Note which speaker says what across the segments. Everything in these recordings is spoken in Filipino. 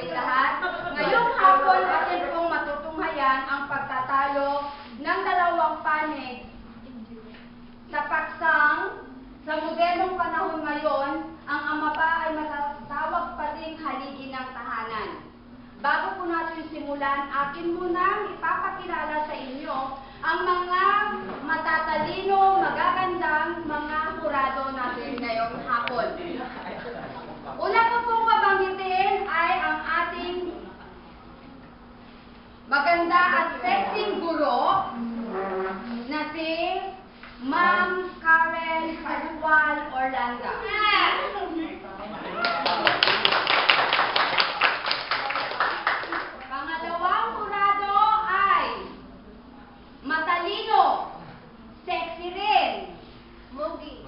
Speaker 1: ating lahat. Ngayong hapon atin pong matutunghayan ang pagtatalo ng dalawang panig sa paksang sa modernong panahon ngayon, ang ama pa ay matatawag pa ding haligi ng tahanan. Bago po natin simulan, akin munang ipapakilala sa inyo ang mga matatalino, magagandang mga hurado natin ngayong hapon. Una ko pong babanggitin ay ang ating maganda at sexy guro na si Ma'am Karen Pascual Orlando. Pangalawang hurado ay matalino, sexy rin, Mugi.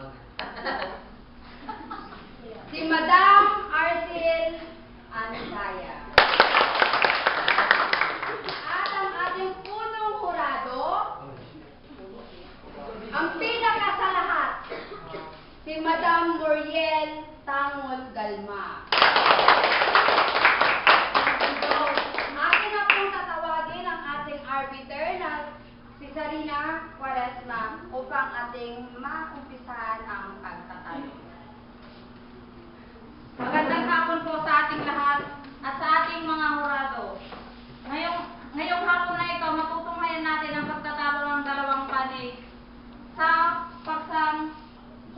Speaker 1: Si Madam Arcel Ansaya. At ang ating punong hurado, ang pinaka sa lahat, si Madam Muriel Tangol Galma. So, akin na pong tatawagin ang ating arbiter na si Sarina Quaresma upang ating maumpisahan ang pagtatalo.
Speaker 2: Magandang hapon po sa ating lahat at sa ating mga hurado. Ngayong hapon na ito, matutunghayan natin ang pagtatalo ng dalawang panig. Sa paksang,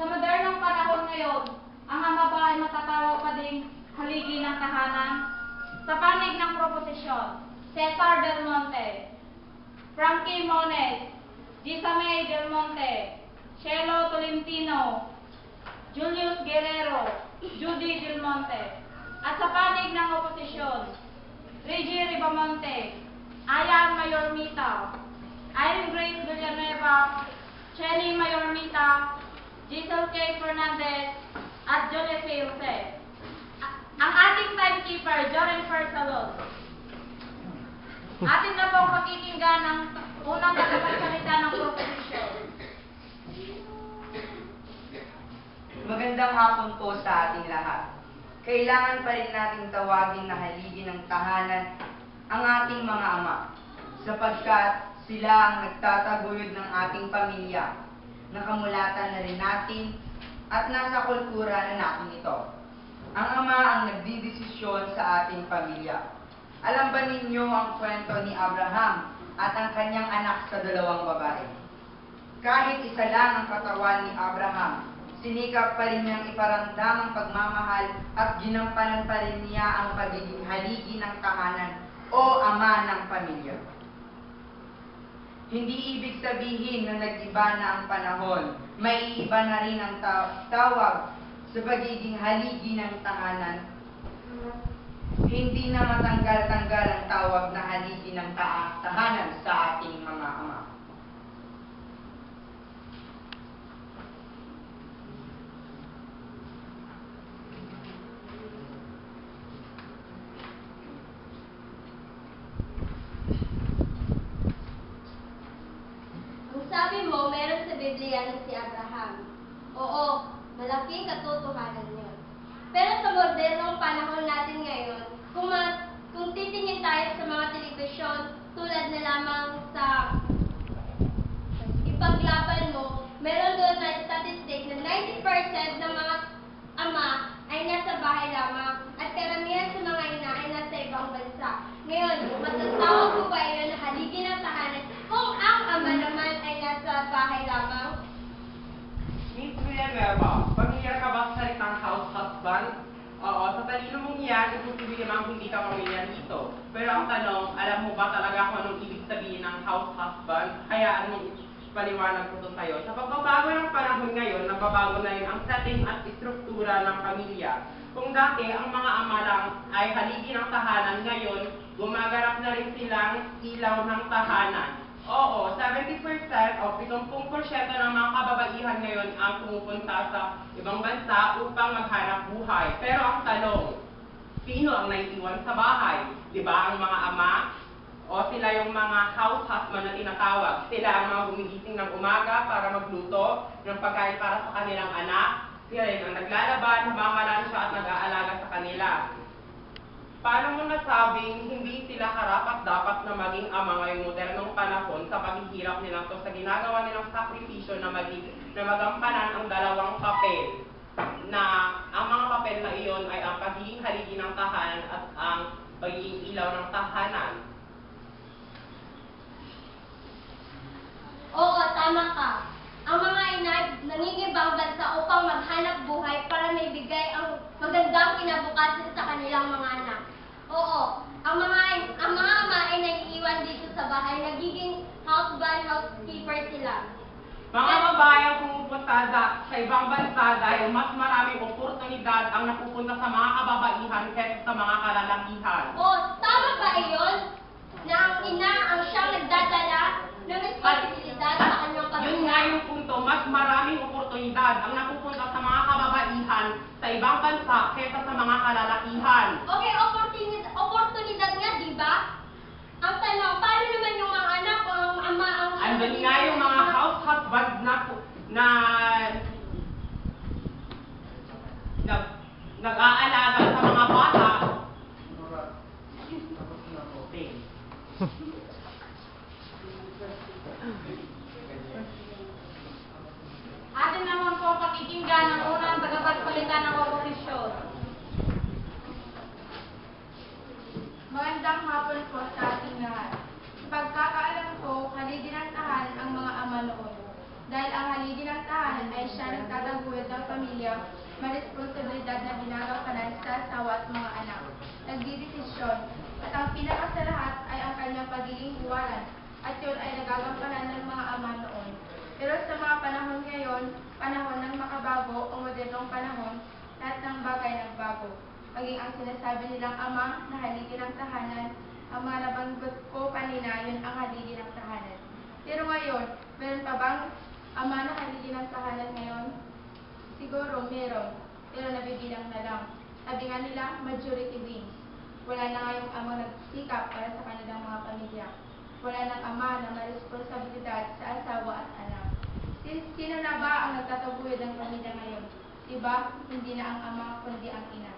Speaker 2: sa modernong panahon ngayon, ang ama ba ay matatawag pa ding haligi ng tahanan? Sa panig ng proposisyon, Cesar Del Monte, Frankie Mones, Gisa May Del Monte, Shelo Tolentino, Julius Guerrero, Judy Del Monte. At sa panig ng oposisyon, Reggie Ribamonte, Ayan Mayormita, Irene Grace Villanueva, Chelly Mayormita, Giselle K. Fernandez, at Jolie Jose. Ang ating timekeeper, Joren Fersalon. Atin na pong pakikinggan ang unang tagapagsalita ng proposisyon.
Speaker 3: Magandang hapon po sa ating lahat. Kailangan pa rin nating tawagin na haligi ng tahanan ang ating mga ama, sapagkat sila ang nagtataguyod ng ating pamilya, nakamulatan na rin natin at nasa kultura na natin ito. Ang ama ang nagdidesisyon sa ating pamilya. Alam ba ninyo ang kwento ni Abraham at ang kanyang anak sa dalawang babae? Kahit isa lang ang katawan ni Abraham, sinikap pa rin niyang iparamdam ang pagmamahal at ginampanan pa rin niya ang pagiging haligi ng tahanan o ama ng pamilya. Hindi ibig sabihin na nag-iba na ang panahon, may iba na rin ang tawag sa pagiging haligi ng tahanan. Hindi na matanggal-tanggal ang tawag na haligi ng tahanan sa ating mga ama.
Speaker 4: Sabi mo, meron sa Biblia na si Abraham. Oo, malaking katotohanan yun. Pero sa modernong panahon natin ngayon, kung titingin tayo sa mga telebisyon, tulad na lamang sa Ipaglaban Mo, meron doon na statistic na 90% ng mga ama ay nasa bahay lamang at karamihan sa mga ina ay nasa ibang bansa. Ngayon, matatawag ko ba yun na haligi ng tahanan kung ang ama naman ay nasa bahay lamang?
Speaker 5: Miss Villanueva, pamilya ka ba sa salitang house husband? Oo, sa talino mong yan, ibig namang hindi ka pamilya rito. Pero ang tanong, alam mo ba talaga kung anong ibig sabihin ng house husband? Hayaan mong paliwanag ko to sa'yo. Sa pagbabago ng panahon ngayon, nababago na rin ang setting at istruktura ng pamilya. Kung dati, ang mga ama lang ay haligi ng tahanan, ngayon, gumaganap na rin silang ilaw ng tahanan. Oo, 70% o 70% ng mga kababaihan ngayon ang pumupunta sa ibang bansa upang maghanap buhay. Pero ang tanong, sino ang naiiwan sa bahay? Di ba ang mga ama? O sila yung mga house husband na tinatawag? Sila ang mga gumigising ng umaga para magluto ng pagkain para sa kanilang anak? Sila rin ang naglalaban, namamalansya at nag-aalaga sa kanila. paano mo nasabing hindi sila karapat-dapat na maging ama ngayong modernong panahon sa paghihirap nilang to sa ginagawa nilang sakripisyo na magampanan ang dalawang papel, na ang mga papel na iyon ay ang pagiging haligi ng tahanan at ang pagiging ilaw ng tahanan?
Speaker 4: Oo, tama ka. Ang mga ina nangingibang bansa upang maghanap buhay para maibigay ang magandang kinabukasan sa kanilang mga anak. Oo, ang mga ama ay naiiwan dito sa bahay, nagiging housekeeper sila.
Speaker 5: Mga babayang pumupunta sa ibang bansa dahil mas maraming oportunidad ang napupunta sa mga kababaihan kaysa sa mga kalalakihan.
Speaker 4: Oo, tama ba iyon? Na ang ina ang siyang nagdadala ng responsibilidad sa kanyang pamilya?
Speaker 5: Yun nga yung punto, mas maraming oportunidad ang napupunta sa mga kababaihan sa ibang bansa kaysa sa mga kalalakihan.
Speaker 4: Okay, oportunidad nga, di ba? Ang tanong, paano naman yung mga anak o ang ama ang...
Speaker 5: Andun nga yung mga house husbands nag-aalaga sa mga bata. Okay.
Speaker 2: Atin naman po ang pakikinggan ng unang tagapagsalita ng oposisyon.
Speaker 1: Magandang hapon po sa ating lahat. Pagkakaalam ko, haligi ng tahanan ang mga ama noon. Dahil ang haligi ng tahanan ay siya nagtataguyod ng pamilya, may responsibilidad na ginagampanan sa asawa at mga anak. Nagdidesisyon, at ang pinaka sa lahat ay ang kanyang pagiging huwaran, at yun ay nagagampanan ng mga ama noon. Pero sa mga panahon ngayon, panahon ng makabago o modernong panahon, lahat ng bagay nagbago. Maging ang sinasabi nilang ama na haligi ng tahanan, ang mga nabanggit ko kanina, yun ang haligi ng tahanan. Pero ngayon, meron pa bang ama na haligi ng tahanan ngayon? Siguro meron, pero nabibilang na lang. Sabi nga nila, majority wins. Wala na ngayong amang nagsikap para sa kanilang mga pamilya. Wala nang ama na may responsibilidad sa asawa at anak. Sino na ba ang nagtataguyod ng pamilya ngayon? Diba, hindi na ang ama, kundi ang ina.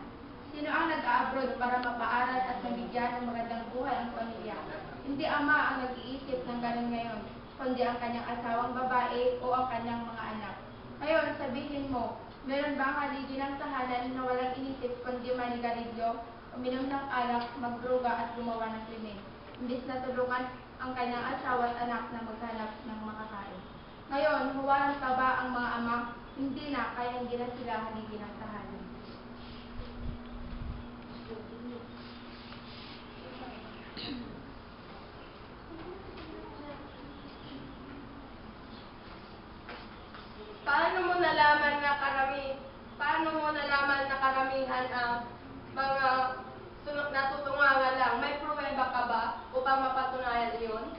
Speaker 1: Sino ang nag-abroad para mapaaral at mabigyan ng magandang buhay ang pamilya? Hindi ama ang nag-iisip ng ganun ngayon, kundi ang kanyang asawang babae o ang kanyang mga anak. Ngayon, sabihin mo, meron ba ang haligi ng tahanan na walang inisip kundi manigarilyo, uminom ng alak, magdroga at gumawa ng krimen, imbis na tulungan ang kanyang asawa at anak na maghanap ng makakain? Ngayon, huwaran pa ba ang mga ama? Hindi na, kaya hindi na sila haligi ng tahanan.
Speaker 6: Paano mo nalaman na karamihan ang mga natutungalan lang? May pruweba ka ba upang mapatunayan iyon?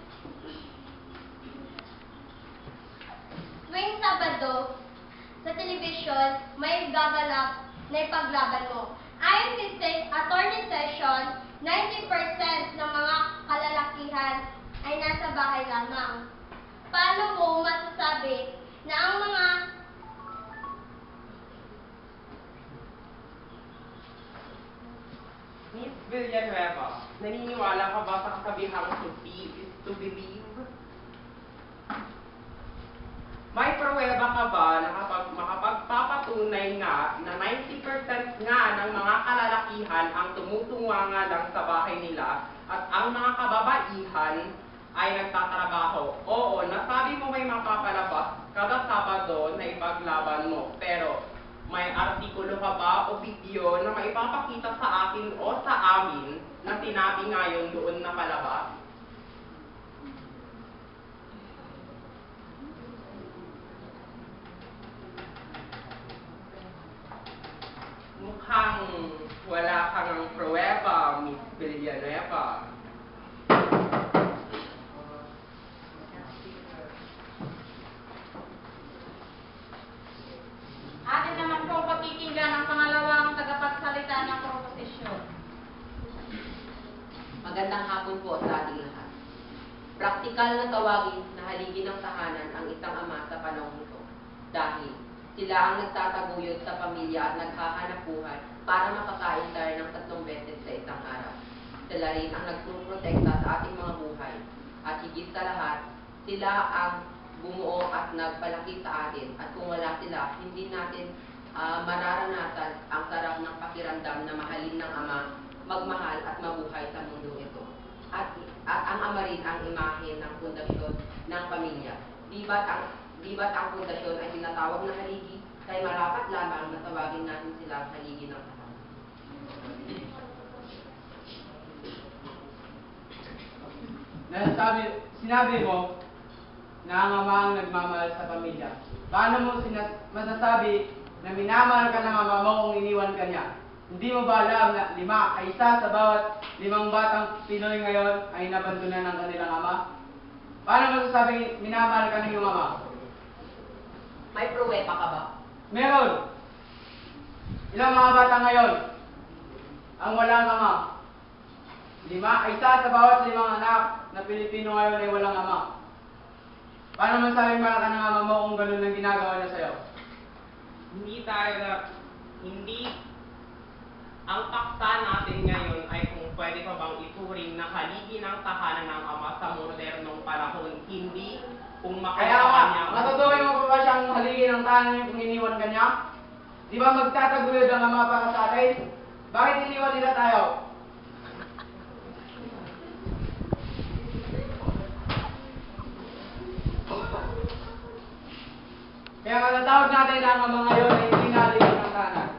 Speaker 4: Tuwing Sabado, sa telebisyon, may gaganap na ipaglaban mo. Ayon kay Attorney Session, 90% ng mga kalalakihan ay nasa bahay lamang. Paano mo masasabi na ang mga
Speaker 5: Miss Villanueva, naniniwala ka ba sa kasabihang to see is to believe? May pruweba ka ba na kapag makapagpapatunay nga na 90% nga ng mga kalalakihan ang tumutunga nga lang sa bahay nila at ang mga kababaihan ay nagtatrabaho? Oo, nasabi mo may mapapalabas kada Sabado na ipaglaban mo, pero may artikulo ka ba o video na maipapakita sa akin o sa amin na sinabi nga yun doon na palabas? Mukhang wala kang pruweba, Miss Villanueva.
Speaker 2: Atin naman po ang pakikinggan ang pangalawang tagapagsalita ng proposisyon.
Speaker 7: Magandang hapon po sa ating lahat. Praktikal na tawagin na haligi ng tahanan ang isang ama sa panahon ito dahil sila ang nagtataguyod sa pamilya at naghahanap buhay para makakain tayo ng 3 beses sa isang araw. sila rin ang nagpuprotekta sa ating mga buhay. At higit sa lahat, sila ang bumuo at nagpalaki sa atin. At kung wala sila, hindi natin mararanasan ang sarap ng pakiramdam na mahalin ng Ama, magmahal at mabuhay sa mundong ito. At ang Ama rin ang imahe ng pundasyon ng pamilya. Di ba't ang pundasyon ay tinatawag na haligi, kaya marapat lamang na tawagin natin sila haligi ng tahanan.
Speaker 8: Sinabi mo na ang Ama ang nagmamahal sa pamilya. Paano mo masasabi na minamahal ka ng Ama mo kung iniwan ka niya? Hindi mo ba alam na 5 ay isa sa bawat 5 batang Pinoy ngayon ay nabandunan ng kanilang ama? Paano masasabing minamahal ka ng iyong ama?
Speaker 7: May pruweba ka ba?
Speaker 8: Meron! Ilang mga bata ngayon ang walang ama? 5 ay isa sa bawat 5 anak na Pilipino ngayon ay walang ama. Paano masasabing mahal ka ng ama mo kung ganun ang ginagawa niya sa'yo?
Speaker 5: Hindi ang paksa natin ngayon ay kung pwede pa bang ituring na haligi ng tahanan ng Ama sa modernong panahon, hindi kung
Speaker 8: Kaya
Speaker 5: makagawa
Speaker 8: nga,
Speaker 5: niya.
Speaker 8: matutuloy mo pa ba siyang haligin ng tahanan niya kung iniwan ka niya? Di ba magtataguyod ang ama para sa atin? Bakit iniwan nila tayo? Kaya matatawag natin na ang ama ngayon ay hindi naligin ng tahanan.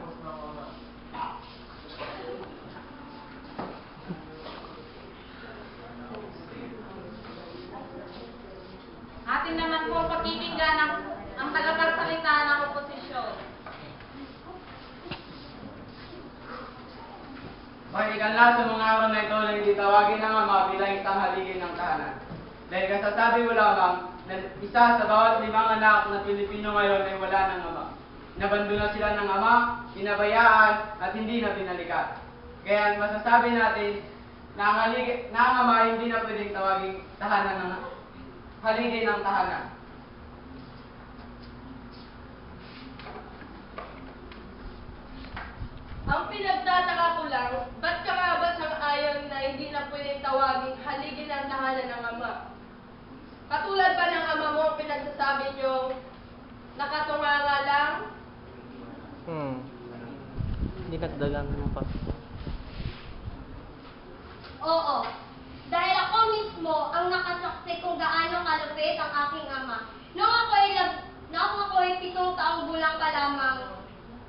Speaker 2: Atin naman po pakikinggan ang tagapagsalita ng oposisyon.
Speaker 8: Pakinggan na sa mga araw na ito na hindi tawagin ng ama bilang isang haligin ng tahanan. Dahil kasasabi mo lamang na isa sa bawat 5 anak na Pilipino ngayon ay wala ng ama. Nabandunan sila ng ama, pinabayaan at hindi na binalikan. Kaya masasabi natin na ang ama ay hindi na pwedeng tawaging tahanan ng haligin ng tahanan.
Speaker 6: Ang pinagtataka ko lang, ba't ka nga ba sang-ayon na hindi na pwedeng tawagin haligi ng tahanan ng Ama? Katulad ba ng Ama mo pinagsasabi niyong nakatunganga lang?
Speaker 9: Hindi nagdagan mo pa.
Speaker 4: Oo. Dahil ako mismo ang nakasaksi kung gaano kalupit ang aking ama. Noong ako'y 7 taong gulang pa lamang,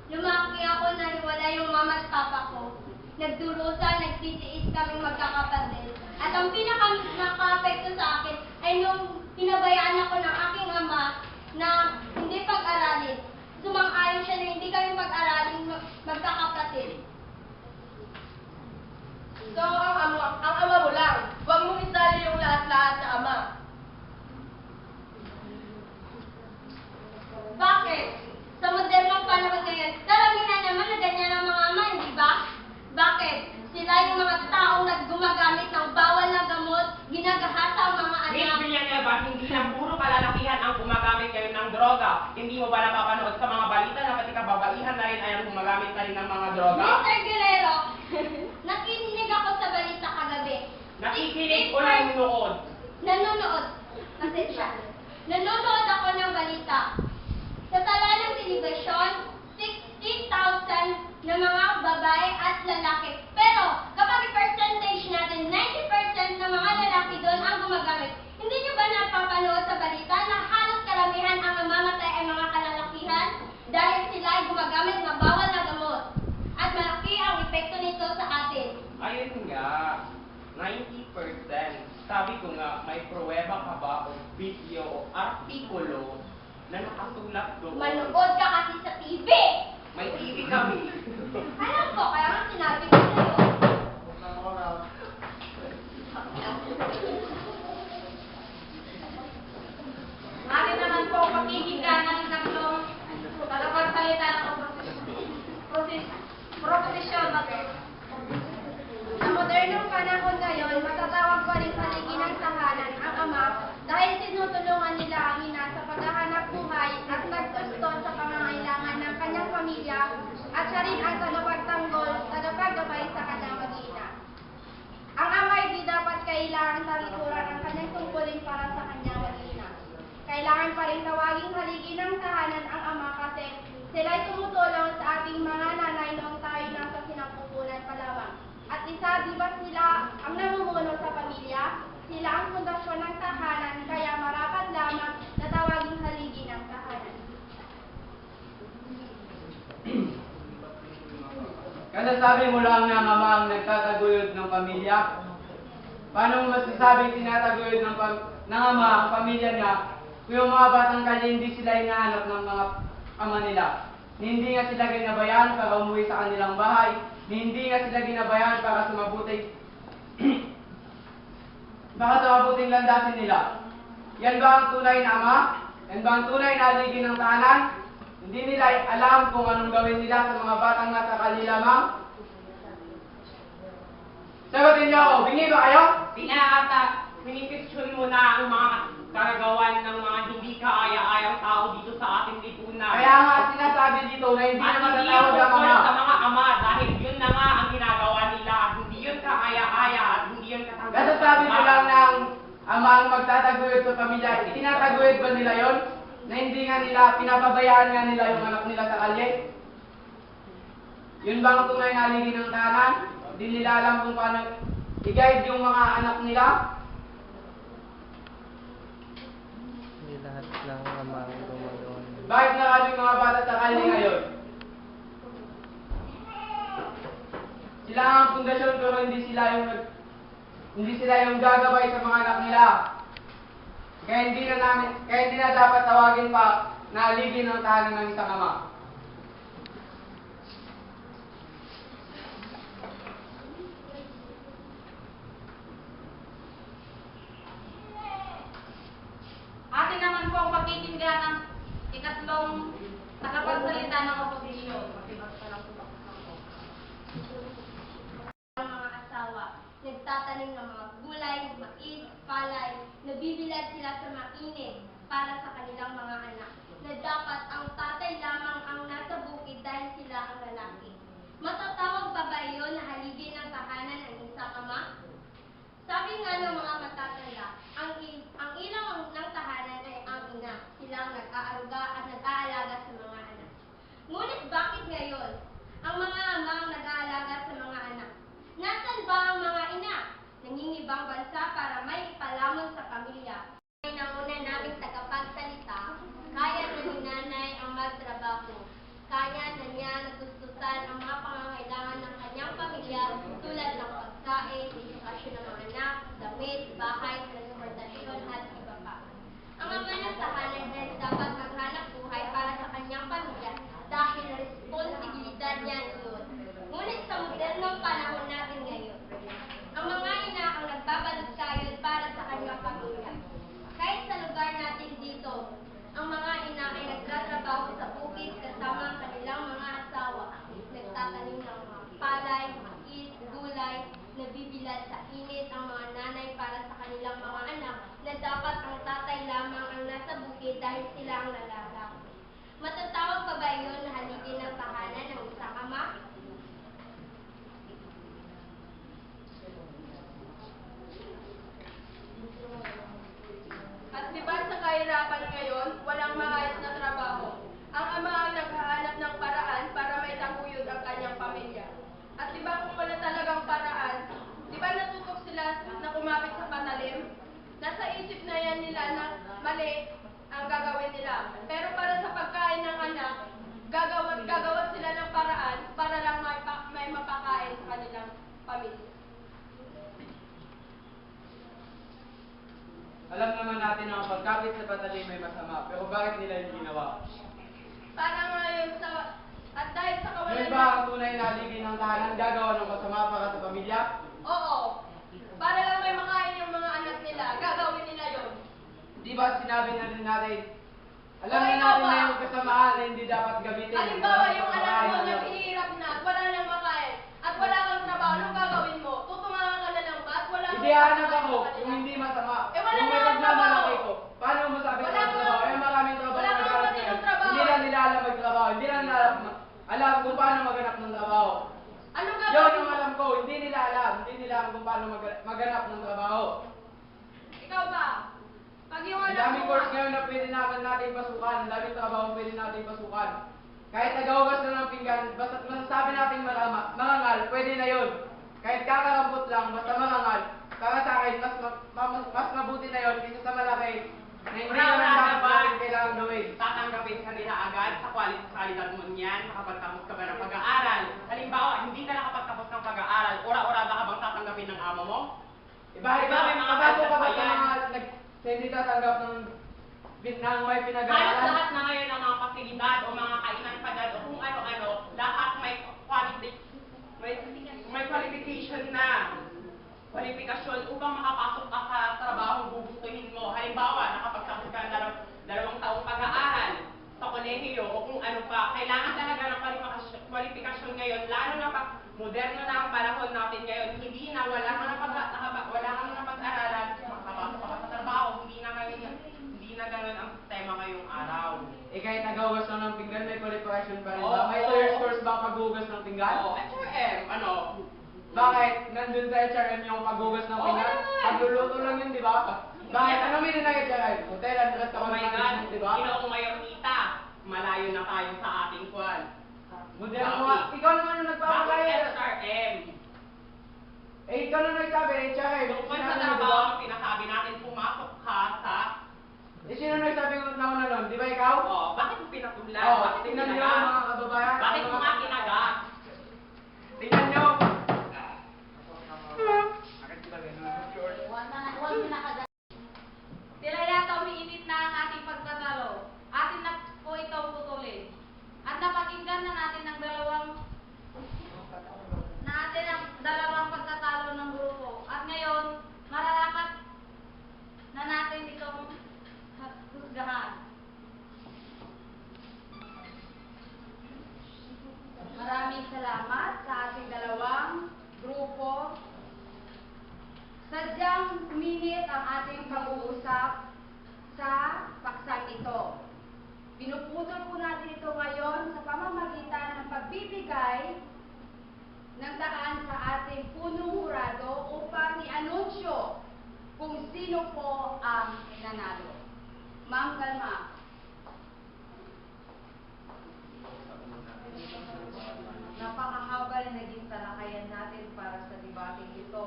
Speaker 4: lumaki ako na wala yung mama at papa ko. Nagdurusa, nagtitiis kaming magkakapatid. At ang pinaka-nakapekto sa akin ay nung pinabayaan ako ng aking ama na hindi pag-aralin. Sumang-ayon siya na hindi kami pag-aralin magkakapatid.
Speaker 6: So, ang ama mo lang. Huwag mong isali yung lahat-lahat sa Ama.
Speaker 4: Bakit? Sa modernong panahon ngayon, karamihan naman na ganyan ang mga ama, di ba? Bakit? Sila yung mga taong naggumagamit ng bawal na gamot, ginagahasa ang mga
Speaker 5: Miss
Speaker 4: anak.
Speaker 5: Villanueva, hindi lang puro kalalakihan ang gumagamit ngayon ng droga. Hindi mo ba napapanood sa mga balita na pati kababaihan na rin ay ang gumagamit na rin ng mga droga?
Speaker 4: Mr. Guerrero, nakikinig ako sa balita kagabi.
Speaker 5: Nakikinig o nanonood?
Speaker 4: Nanonood. Kasi siya. Nanonood ako ng balita. Sa tala ng telebisyon, 60,000 na mga babae at lalaki. Pero, kapag i-percentage natin, 90% ng mga lalaki doon ang gumagamit. Hindi nyo ba napapanood sa balita na halos karamihan ang namamatay ay mga kalalakihan dahil sila ay gumagamit ng bawal na gamot? At malaki ang epekto nito sa atin.
Speaker 5: Ayun nga, 90%. Sabi ko nga, may pruweba ka ba o video o artikulo na nakasulat doon?
Speaker 4: Manood ka kasi sa TV!
Speaker 5: May TV kami.
Speaker 4: Alam ko, kaya nga sinabi ko sa'yo.
Speaker 2: Atin naman po pakikinggan ng tatlong tagapagsalita ng proposisyon.
Speaker 1: Sa modernong panahon ngayon, matatawag pa rin haligi ng tahanan ang ama dahil tinutulungan nila ang ina sa paghahanap buhay at nagtuston sa pangangailangan ng kanyang pamilya at siya rin ang tagapagtanggol, tagapagabay sa kanyang mag-ina. Ang
Speaker 4: kailangan pa rin tawaging haligi ng tahanan ang ama kasi sila'y tumutulong sa ating mga nanay noong tayo nasa sinapupunan pa lamang. At isa, di ba sila ang namumuno sa pamilya? Sila ang pundasyon ng tahanan, kaya marapat lamang na tawaging haligi ng tahanan.
Speaker 8: Kasasabi mo lang na ama ang nagtataguyod ng pamilya? Paano mo masasabing tinataguyod ng ama ang pamilya niya kung yung mga batang kalye hindi sila hinahanap ng mga ama nila? Hindi nga sila ginabayaan para umuwi sa kanilang bahay. Hindi nga sila ginabayaan para sa mabuting landasin nila. Yan ba ang tunay na ama? Yan ba ang tunay na haligi ng tahanan? Hindi nila alam kung anong gawin nila sa mga batang nasa kalye lamang? Sagutin niyo ako, bingi ba kayo?
Speaker 5: Pinipicture mo na ang mga karagawan ng mga hindi kaaya-ayang tao dito sa ating lipunan.
Speaker 8: Kaya nga sinasabi dito na hindi
Speaker 5: At
Speaker 8: naman
Speaker 5: hindi
Speaker 8: tatawag
Speaker 5: yun
Speaker 8: ang
Speaker 5: tungkol
Speaker 8: ama.
Speaker 5: sa mga ama dahil yun na nga ang ginagawa nila. Hindi yun kaaya-aya at hindi yun katanggap.
Speaker 8: Kasasabi mo lang na ang ama ang magtataguyod sa pamilya. Itinataguyod ba nila yon? Na hindi nga nila, pinapabayaan nga nila yung anak nila sa kalye? Yun ba ang tunay na haligi ng tahanan? Hindi nila alam kung paano i-guide yung mga anak nila?
Speaker 9: Hindi lahat ng ama ang gumagawa niya.
Speaker 8: Bakit maraming mga bata sa kalye ngayon? Sila ang pundasyon pero hindi sila yung gagabay sa mga anak nila. Kaya hindi na dapat tawagin pa na haligi ng tahanan ng isang ama.
Speaker 2: Atin naman po ang pagkikinggan ng ikatlong tagapagsalita ng oposisyon.
Speaker 4: Ang mga asawa, nagtatanim ng mga gulay, mais, palay, nabibilad sila sa mainit para sa kanilang mga anak, na dapat ang tatay lamang ang nasa bukid dahil sila ang lalaki. Matatawag pa ba iyon na haligi ng tahanan ng isang ama? Sabi nga ng mga matatanda, ang ilaw ng tahanan ay ang ina. Sila ang nag-aaruga at nag-aalaga sa mga anak. Ngunit bakit ngayon ang mga ama ang nag-aalaga sa mga anak? Nasaan ba ang mga ina? Nangingibang bansa para may ipalamon sa pamilya. Ay nauna naming tagapagsalita, kaya na ni nanay ang magtrabaho. Kaya na niya natustusan ang mga pangangailangan ng kanyang pamilya tulad ng pagkain, edukasyon ng mga anak, damit, bahay, transportasyon at iba pa. Ang ama ng tahanan ay dapat maghanap buhay para sa kanyang pamilya dahil responsibilidad niya iyon. Ngunit sa modernong panahon natin ngayon, ang mga ina ang nagbabalot kayod para sa kanyang pamilya. Kahit sa lugar natin dito, ang mga ina ay nagtatrabaho sa bukid kasama ang kanilang mga asawa. Nagtatanim ng mga palay, mais, gulay, nabibilad sa init ang mga nanay para sa kanilang mga anak na dapat ang tatay lamang ang nasa bukid dahil sila ang lalaki. Matatawag pa ba iyon na haligi ng tahanan ng isang ama?
Speaker 6: At di ba sa kahirapan ngayon, walang maayos na trabaho. Ang ama ang naghahanap ng paraan para may taguyod ang kanyang pamilya. At di ba kung wala talagang paraan, di ba natutok sila na kumapit sa patalim? Nasa isip na yan nila na mali ang gagawin nila. Pero para sa pagkain ng anak, gagawa sila ng paraan para lang may mapakain sa kanilang pamilya.
Speaker 8: Alam naman natin na ang pagkapit sa patalim may masama, pero bakit nila yung ginawa?
Speaker 6: Para ngayon at dahil sa kawalan
Speaker 8: Yun ba ang tunay na haligi ng tahanan gagawa ng masama para sa pamilya?
Speaker 6: Oo. Para lang may makain yung mga anak nila, gagawin nila yon.
Speaker 8: Di ba sinabi na rin natin, alam
Speaker 6: O,
Speaker 8: na
Speaker 6: ikaw
Speaker 8: natin
Speaker 6: ba?
Speaker 8: na yung kasamaan na hindi dapat gamitin.
Speaker 6: Halimbawa, yung
Speaker 8: Para sa
Speaker 6: anak mo
Speaker 8: pagkain ng-
Speaker 6: naghihirap na at wala nang makain at wala kang trabaho, anong gagawin mo? Tutungahan ka na lang ba at wala kang
Speaker 8: Hindi hanap
Speaker 6: makain
Speaker 8: ako
Speaker 6: sa kanila?
Speaker 8: kung hindi masama.
Speaker 6: Eh, wala
Speaker 8: Kung may
Speaker 6: nga akong
Speaker 8: pagmamalaki
Speaker 6: trabaho.
Speaker 8: ko, paano mo masabi
Speaker 6: Wala
Speaker 8: na
Speaker 6: nga-
Speaker 8: trabaho? Eh, maraming trabaho
Speaker 6: wala
Speaker 8: na
Speaker 6: nga
Speaker 8: nagkaroon
Speaker 6: matinong
Speaker 8: ngayon.
Speaker 6: trabaho.
Speaker 8: Hindi lang nila alam magtrabaho. Hindi lang nila alam kung paano maghanap ng trabaho.
Speaker 6: Anong
Speaker 8: Yun
Speaker 6: gagawin
Speaker 8: ang
Speaker 6: mo?
Speaker 8: alam ko. Hindi nila alam. Hindi nila alam kung paano maghanap ng trabaho.
Speaker 6: Ikaw ba?
Speaker 2: Pag yung
Speaker 8: Ang
Speaker 2: alam
Speaker 8: daming
Speaker 2: mo,
Speaker 8: course ngayon na pwede natin pasukan, ang daming trabaho pwede natin pasukan. Kahit nagawagas na ng pinggan, basta masasabi natin marangal, pwede na yun. Kahit kakarambot lang, basta marangal. Para sa akin, mas mabuti na yun kaysa sa malaki na hindi
Speaker 5: Wala
Speaker 8: naman dapat
Speaker 5: ba?
Speaker 8: natin kailangan gawin.
Speaker 5: Tatanggapin ka nila agad sa kalidad mo niyan, nakapagtapos ka ba ng pag-aaral? Halimbawa, hindi ka nakapagtapos ng pag-aaral, ora-orada ka bang tatanggapin ng amo mo?
Speaker 8: Bakit
Speaker 5: Diba, may mga
Speaker 8: kapasok ka ba
Speaker 5: kalidad
Speaker 8: sa
Speaker 5: pa yan?
Speaker 8: mga hindi tatanggap ng may
Speaker 5: Halos
Speaker 8: pinag-aaralan?
Speaker 5: lahat na ngayon ng mga pasilidad o mga kainan pa dyan o kung ano-ano, lahat may qualification na. Kwalifikasyon upang makapasok ka sa trabahong gugustuhin mo. Halimbawa, nakapagtapos ka ng dalawang taong pag-aaral sa kolehiyo o kung ano pa. Kailangan talaga ng kwalifikasyon ngayon, lalo na pag moderno na ang panahon natin ngayon. Hindi na, wala ka na pag-aralan, makapasok ka sa trabaho. Hindi na ganun ang tema ngayong araw.
Speaker 8: Kahit nagawagas lang ng pinggan, may qualification pa rin
Speaker 5: Oo.
Speaker 8: ba? May 2 years course ba paghugas ng pinggan?
Speaker 5: Oo, HRM, ano?
Speaker 8: Bakit? Nandun sa HRM yung paghugas ng pinggan?
Speaker 5: Oo.
Speaker 8: Pagluluto lang yun, di ba? Bakit? Ano meaning ng HRM? Hotel and
Speaker 5: Oh
Speaker 8: restaurant
Speaker 5: my God,
Speaker 8: management, di ba?
Speaker 5: Ginoong Mayorita, malayo na tayo sa ating kwan.
Speaker 8: Modern mo nga. Ikaw naman yung
Speaker 5: Bakit
Speaker 8: nagpapakaya.
Speaker 5: HRM?
Speaker 8: Ikaw na nagsabi, HRM.
Speaker 5: Tungkol
Speaker 8: Sinabi
Speaker 5: sa
Speaker 8: mo, di ba?
Speaker 5: trabaho, sinasabi natin pumasok ka sa...
Speaker 8: Sino nagsabi ng nauna nun? Di ba ikaw?
Speaker 5: Oh, bakit mo pinatulan?
Speaker 8: Oo,
Speaker 5: Bakit mo
Speaker 8: tingnan nyo
Speaker 5: kinagat?
Speaker 8: mga kababayan.
Speaker 5: Bakit mo nga kinagat?
Speaker 8: Tingnan nyo.
Speaker 2: sila yata umiinit na ang ating pagtatalo. Atin na po ito putulin. At napakinggan na natin ang dalawang pagtatalo ng grupo. At ngayon, mararapat na natin itong husgahan.
Speaker 1: Maraming salamat sa ating dalawang grupo. Sadyang uminit ang ating pag-uusap sa paksang ito. Pinuputol po natin ito ngayon sa pamamagitan ng pagbibigay ng daan sa ating punong hurado upang i-anunsyo kung sino po ang nanalo. Ma'am Galma.
Speaker 10: Napakahaba na naging talakayan natin para sa debating ito.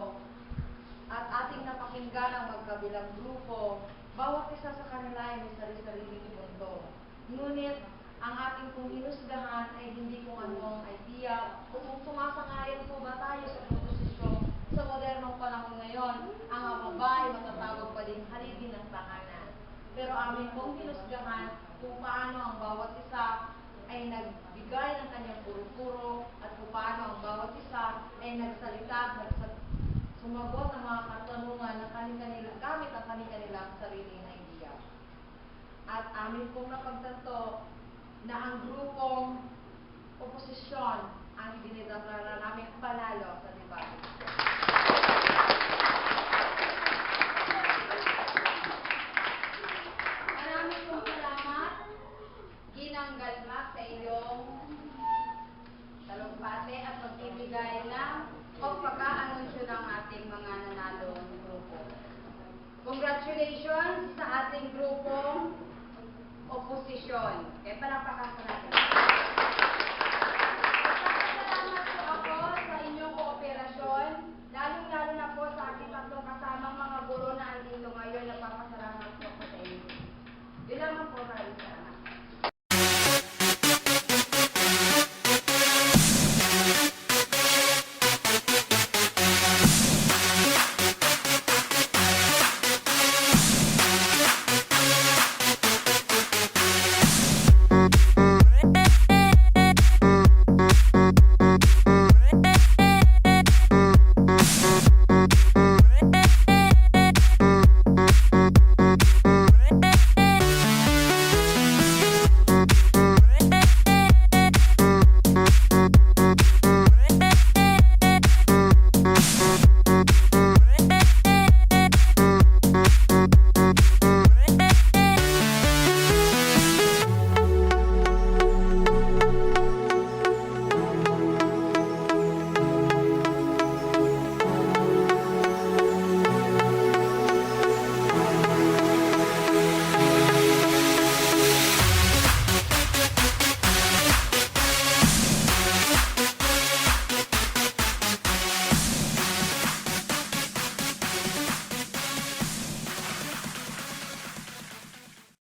Speaker 10: At ating napakinggan ang magkabilang grupo, bawat isa sa kanila ay may sarili-sariling punto. Ngunit, ang ating pong hinusgahan ay hindi kung anong idea o kung sumasang-ayon po ba tayo sa proposisyon sa modernong panahon ngayon, ang mga babae matatawag pa din haligi ng tahanan. Pero amin pong hinusgahan kung paano ang bawat isa ay nagbigay ng kanyang puro-puro at kung paano ang bawat isa ay nagsalita at sumagot ng mga katanungan na kanilang gamit ang kanilang sariling idea. At amin pong napagtanto na ang grupong oposisyon ang dinideklara namin panalo sa debate.
Speaker 1: Maraming pong salamat, Ginang Galma, sa iyong talumpati at pagbibigay ng pagpaka-anunsyo ng ating mga nanalong grupo. Congratulations sa ating grupong oposisyon. Kaya palakpakan sa natin.